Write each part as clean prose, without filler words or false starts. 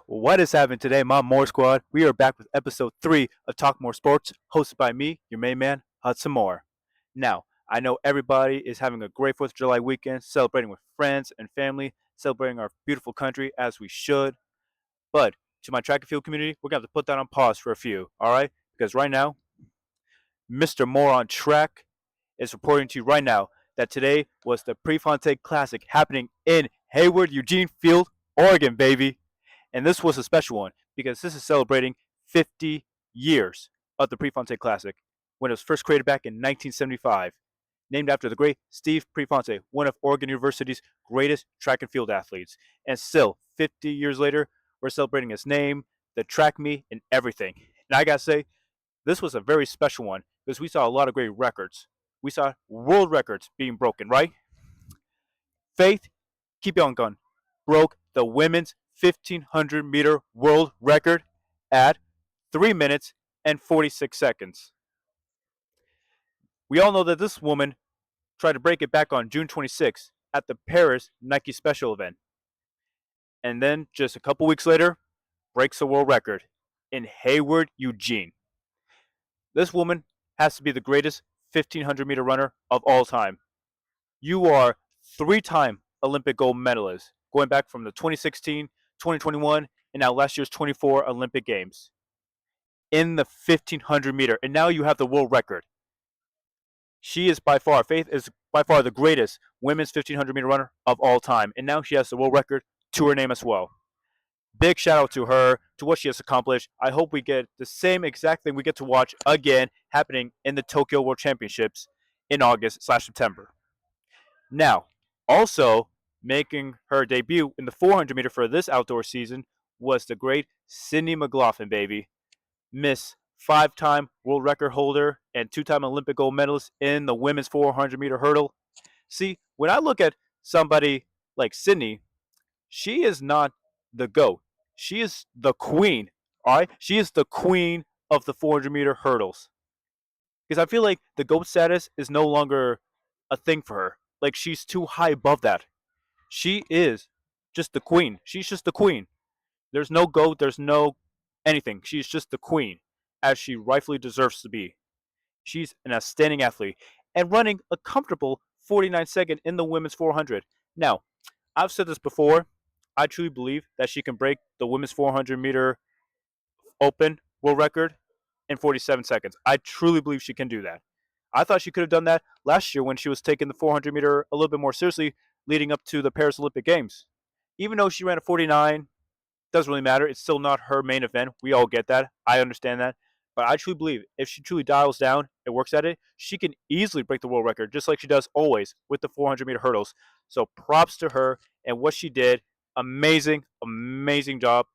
What is happening today, my More Squad? We are back with episode 3 of Talk More Sports, hosted by me, your main man, Hudson Moore. Now, I know everybody is having a great 4th of July weekend, celebrating with friends and family, celebrating our beautiful country as we should. But to my track and field community, we're going to have to put that on pause for a few, all right? Because right now, Mr. Moore on track is reporting to you right now that today was the Prefontaine Classic happening in Hayward, Eugene Field, Oregon, baby. And this was a special one because this is celebrating 50 years of the Prefontaine Classic when it was first created back in 1975. Named after the great Steve Prefontaine, one of Oregon University's greatest track and field athletes. And still, 50 years later, we're celebrating his name, the track meet, and everything. And I gotta say, this was a very special one because we saw a lot of great records. We saw world records being broken, right? Faith Kipyegon broke the women's 1500-meter world record at 3 minutes and 46 seconds. We all know that this woman tried to break it back on June 26th at the Paris Nike Special event. And then just a couple weeks later, breaks the world record in Hayward, Eugene. This woman has to be the greatest 1500-meter runner of all time. You are 3-time Olympic gold medalist, going back from the 2016, 2021, and now last year's 24 Olympic Games in the 1500 meter. And now you have the world record. She is by far, Faith is by far the greatest women's 1500 meter runner of all time. And now she has the world record to her name as well. Big shout out to her, to what she has accomplished. I hope we get the same exact thing we get to watch again happening in the Tokyo World Championships in August/September. Now, also making her debut in the 400 meter for this outdoor season was the great Sydney McLaughlin, baby. Miss 5-time world record holder and 2-time Olympic gold medalist in the women's 400 meter hurdle. See, when I look at somebody like Sydney, she is not the GOAT. She is the queen, all right? She is the queen of the 400 meter hurdles. Because I feel like the GOAT status is no longer a thing for her. Like, she's too high above that. She is just the queen. She's just the queen. There's no GOAT, there's no anything. She's just the queen, as she rightfully deserves to be. She's an outstanding athlete and running a comfortable 49-second in the women's 400. Now, I've said this before. I truly believe that she can break the women's 400 meter open world record in 47 seconds. I truly believe she can do that. I thought she could have done that last year when she was taking the 400 meter a little bit more seriously leading up to the Paris Olympic Games. Even though she ran a 49, doesn't really matter. It's still not her main event. We all get that. I understand that. But I truly believe if she truly dials down and works at it, she can easily break the world record, just like she does always with the 400 meter hurdles. So props to her and what she did. Amazing, amazing job.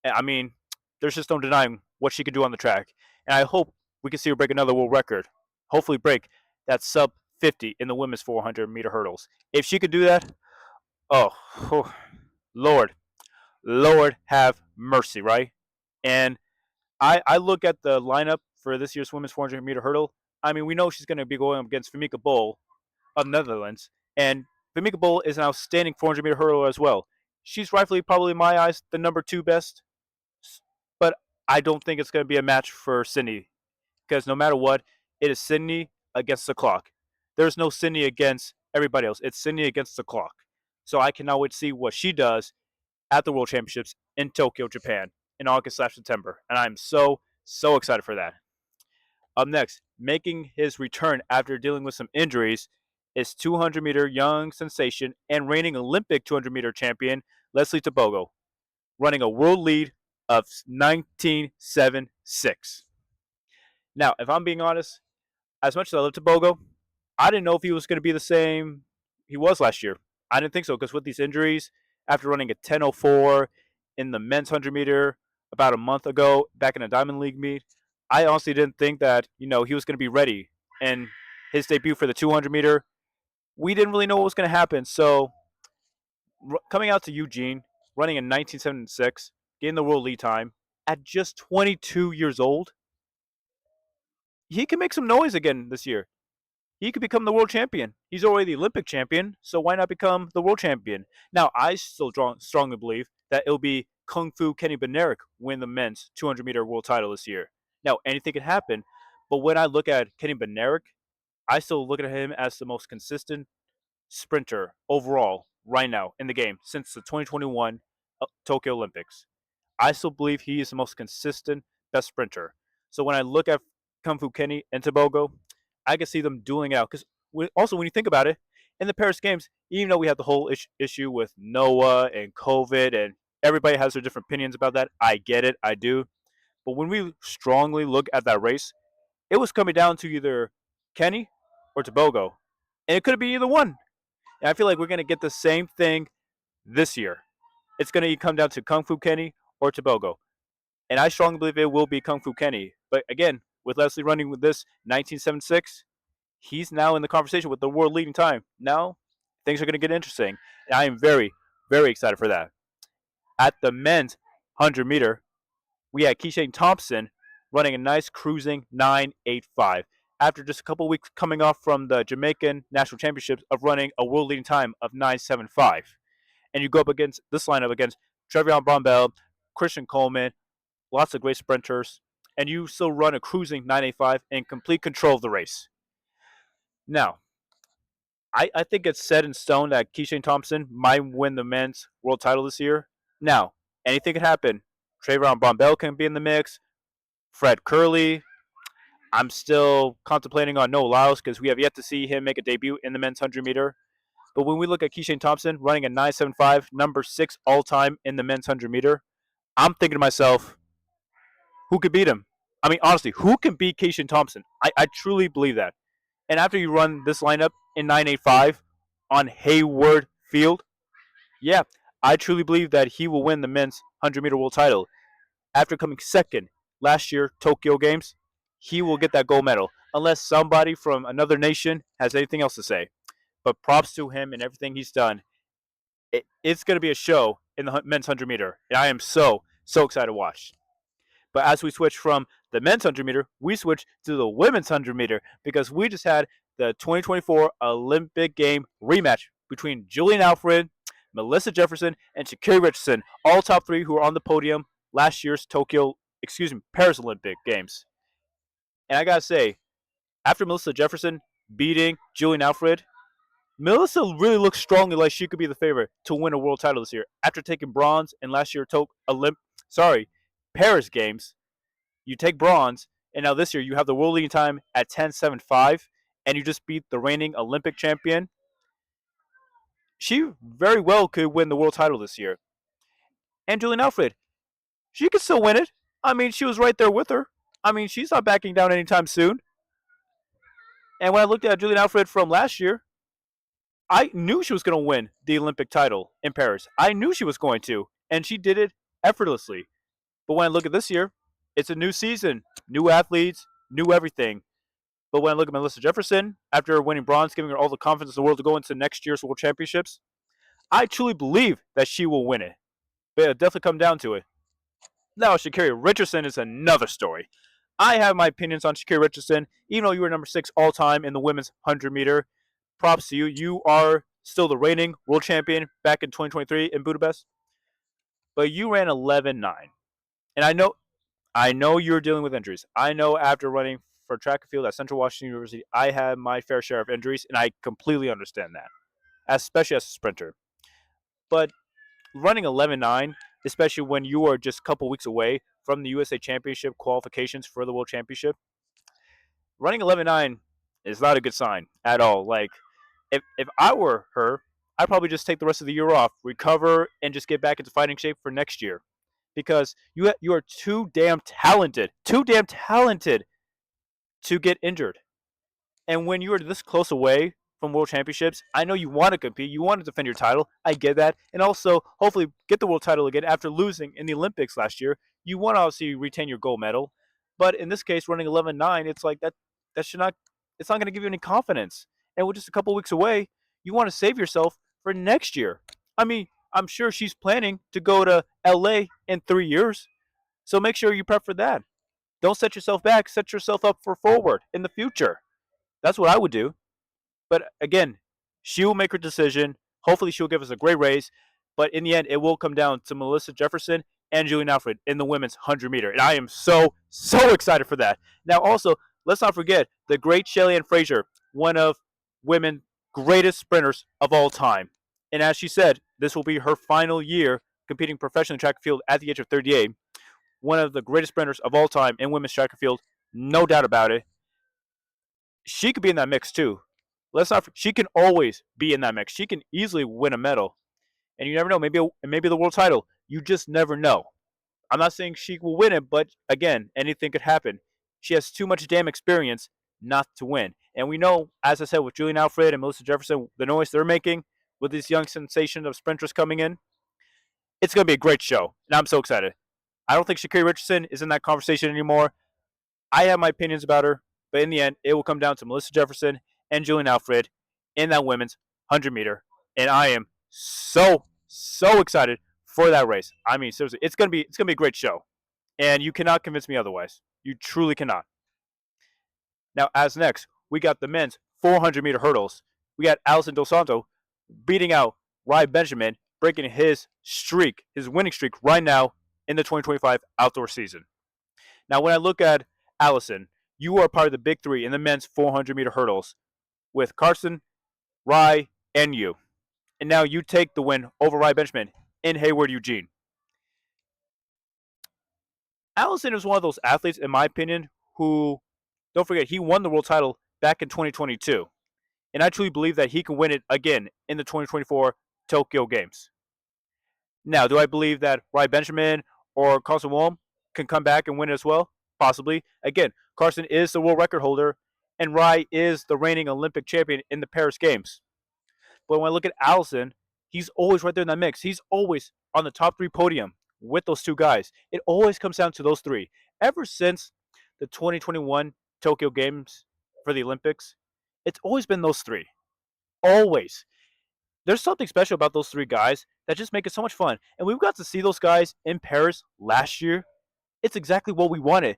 I mean, there's just no denying what she could do on the track. And I hope we can see her break another world record. Hopefully break that sub 50 in the women's 400 meter hurdles. If she could do that, oh, Lord, Lord have mercy, right? And I look at the lineup for this year's women's 400 meter hurdle. I mean, we know she's going to be going up against Femke Bol of Netherlands. And Femke Bol is an outstanding 400 meter hurdler as well. She's rightfully, probably in my eyes, the number 2 best. But I don't think it's going to be a match for Sydney. Because no matter what, it is Sydney against the clock. There's no Sydney against everybody else. It's Sydney against the clock. So I cannot wait to see what she does at the World Championships in Tokyo, Japan in August/September. And I'm so excited for that. Up next, making his return after dealing with some injuries is 200-meter young sensation and reigning Olympic 200-meter champion Leslie Tebogo, running a world lead of 19.76. Now, if I'm being honest, as much as I love Tebogo, I didn't know if he was going to be the same he was last year. I didn't think so because with these injuries, after running a 10.04 in the men's 100 meter about a month ago back in a Diamond League meet, I honestly didn't think that, he was going to be ready. And his debut for the 200 meter, we didn't really know what was going to happen. So coming out to Eugene, running in 1976, getting the world lead time at just 22 years old, he can make some noise again this year. He could become the world champion. He's already the Olympic champion, so why not become the world champion? Now, I still strongly believe that it'll be Kung Fu Kenny Bednarek win the men's 200-meter world title this year. Now, anything can happen, but when I look at Kenny Bednarek, I still look at him as the most consistent sprinter overall right now in the game since the 2021 Tokyo Olympics. I still believe he is the most consistent best sprinter. So when I look at Kung Fu Kenny and Tobago, I can see them dueling out. Because also, when you think about it, in the Paris Games, even though we had the whole issue with Noah and COVID, and everybody has their different opinions about that, I get it, I do. But when we strongly look at that race, it was coming down to either Kenny or Tobago. And it could have been either one. And I feel like we're going to get the same thing this year. It's going to come down to Kung Fu Kenny or Tobago. And I strongly believe it will be Kung Fu Kenny. But again, with Leslie running with this 1976, he's now in the conversation with the world leading time. Now, things are going to get interesting. And I am very, very excited for that. At the men's 100 meter, we had Kishane Thompson running a nice cruising 9.85 after just a couple weeks coming off from the Jamaican National Championships of running a world leading time of 9.75. And you go up against this lineup against Trevion Brombell, Christian Coleman, lots of great sprinters, and you still run a cruising 9.85 in complete control of the race. Now, I think it's set in stone that Kishane Thompson might win the men's world title this year. Now, anything can happen. Trayvon Brombell can be in the mix. Fred Curley. I'm still contemplating on Noah Lyles because we have yet to see him make a debut in the men's 100 meter. But when we look at Kishane Thompson running a 9.75, number 6 all time in the men's 100 meter, I'm thinking to myself, who could beat him? I mean, honestly, who can beat Kishane Thompson? I truly believe that. And after you run this lineup in 9.85 on Hayward Field, yeah, I truly believe that he will win the men's 100-meter world title. After coming second last year, Tokyo Games, he will get that gold medal, unless somebody from another nation has anything else to say. But props to him and everything he's done. It's going to be a show in the men's 100-meter, and I am so excited to watch. But as we switch from the men's 100 meter, we switch to the women's 100 meter because we just had the 2024 Olympic game rematch between Julian Alfred, Melissa Jefferson, and Sha'Carri Richardson, all top 3 who were on the podium last year's Paris Olympic Games. And I gotta say, after Melissa Jefferson beating Julian Alfred, Melissa really looks strongly like she could be the favorite to win a world title this year. After taking bronze in last year's Paris Games, you take bronze, and now this year you have the world leading time at 10.75, and you just beat the reigning Olympic champion. She very well could win the world title this year. And Julian Alfred, she could still win it. I mean, she was right there with her. I mean, she's not backing down anytime soon. And when I looked at Julian Alfred from last year, I knew she was going to win the Olympic title in Paris. I knew she was going to, and she did it effortlessly. But when I look at this year, it's a new season, new athletes, new everything. But when I look at Melissa Jefferson, after winning bronze, giving her all the confidence in the world to go into next year's World Championships, I truly believe that she will win it. But it'll definitely come down to it. Now, Sha'Carri Richardson is another story. I have my opinions on Sha'Carri Richardson. Even though you were number 6 all-time in the women's 100 meter, props to you. You are still the reigning world champion back in 2023 in Budapest. But you ran 11.9. And I know you're dealing with injuries. I know after running for track and field at Central Washington University, I had my fair share of injuries, and I completely understand that, especially as a sprinter. But running 11.9, especially when you are just a couple weeks away from the USA Championship qualifications for the World Championship, running 11.9 is not a good sign at all. Like, if I were her, I'd probably just take the rest of the year off, recover, and just get back into fighting shape for next year. Because you are too damn talented to get injured. And when you are this close away from World Championships, I know you want to compete, you want to defend your title. I get that. And also, hopefully, get the world title again after losing in the Olympics last year. You want to obviously retain your gold medal. But in this case, running 11.9, it's like that should not, it's not going to give you any confidence. And we're just a couple weeks away. You want to save yourself for next year. I mean, I'm sure she's planning to go to LA in 3 years. So make sure you prep for that. Don't set yourself back. Set yourself up for forward in the future. That's what I would do. But again, she will make her decision. Hopefully she'll give us a great race. But in the end, it will come down to Melissa Jefferson and Julian Alfred in the women's 100-meter. And I am so, so excited for that. Now, also, let's not forget the great Shelly-Ann Fraser, one of women's greatest sprinters of all time. And as she said, this will be her final year competing professionally in track and field at the age of 38. One of the greatest sprinters of all time in women's track and field, no doubt about it. She could be in that mix too. She can always be in that mix. She can easily win a medal. And you never know, maybe the world title. You just never know. I'm not saying she will win it, but again, anything could happen. She has too much damn experience not to win. And we know, as I said, with Julian Alfred and Melissa Jefferson, the noise they're making with this young sensation of sprinters coming in, it's going to be a great show. And I'm so excited. I don't think Sha'Carri Richardson is in that conversation anymore. I have my opinions about her, but in the end, it will come down to Melissa Jefferson and Julian Alfred in that women's 100-meter. And I am so, so excited for that race. I mean, seriously, it's gonna be a great show. And you cannot convince me otherwise. You truly cannot. Now, as next, we got the men's 400-meter hurdles. We got Allison Dos Santos beating out Rai Benjamin, breaking his winning streak right now in the 2025 outdoor season. Now, when I look at Allison, you are part of the big three in the men's 400-meter hurdles with Carson, Rai, and you. And now you take the win over Rai Benjamin in Hayward, Eugene. Allison is one of those athletes, in my opinion, who, don't forget, he won the world title back in 2022. And I truly believe that he can win it again in the 2024 Tokyo Games. Now, do I believe that Rai Benjamin or Carson Wong can come back and win it as well? Possibly. Again, Carson is the world record holder, and Rai is the reigning Olympic champion in the Paris Games. But when I look at Allison, he's always right there in that mix. He's always on the top three podium with those two guys. It always comes down to those three. Ever since the 2021 Tokyo Games for the Olympics, it's always been those three. Always. There's something special about those three guys that just make it so much fun. And we got to see those guys in Paris last year. It's exactly what we wanted.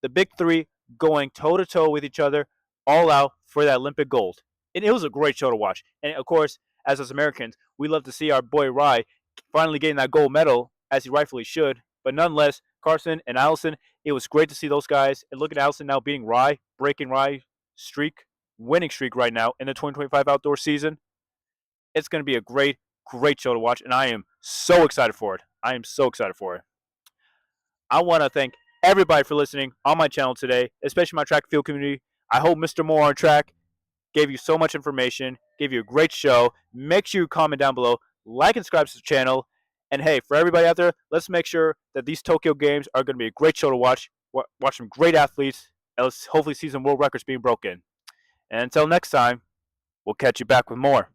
The big three going toe-to-toe with each other, all out for that Olympic gold. And it was a great show to watch. And, of course, as us Americans, we love to see our boy Rai finally getting that gold medal, as he rightfully should. But nonetheless, Carson and Allison, it was great to see those guys. And look at Allison now beating Rai, breaking Rai's winning streak right now in the 2025 outdoor season. It's going to be a great, great show to watch, and I am so excited for it. I want to thank everybody for listening on my channel today, especially my track and field community. I hope Mr. Moore on Track gave you so much information, gave you a great show. Make sure you comment down below, like and subscribe to the channel. And hey, for everybody out there, let's make sure that these Tokyo Games are going to be a great show to watch. Watch some great athletes, and let's hopefully see some world records being broken. And until next time, we'll catch you back with more.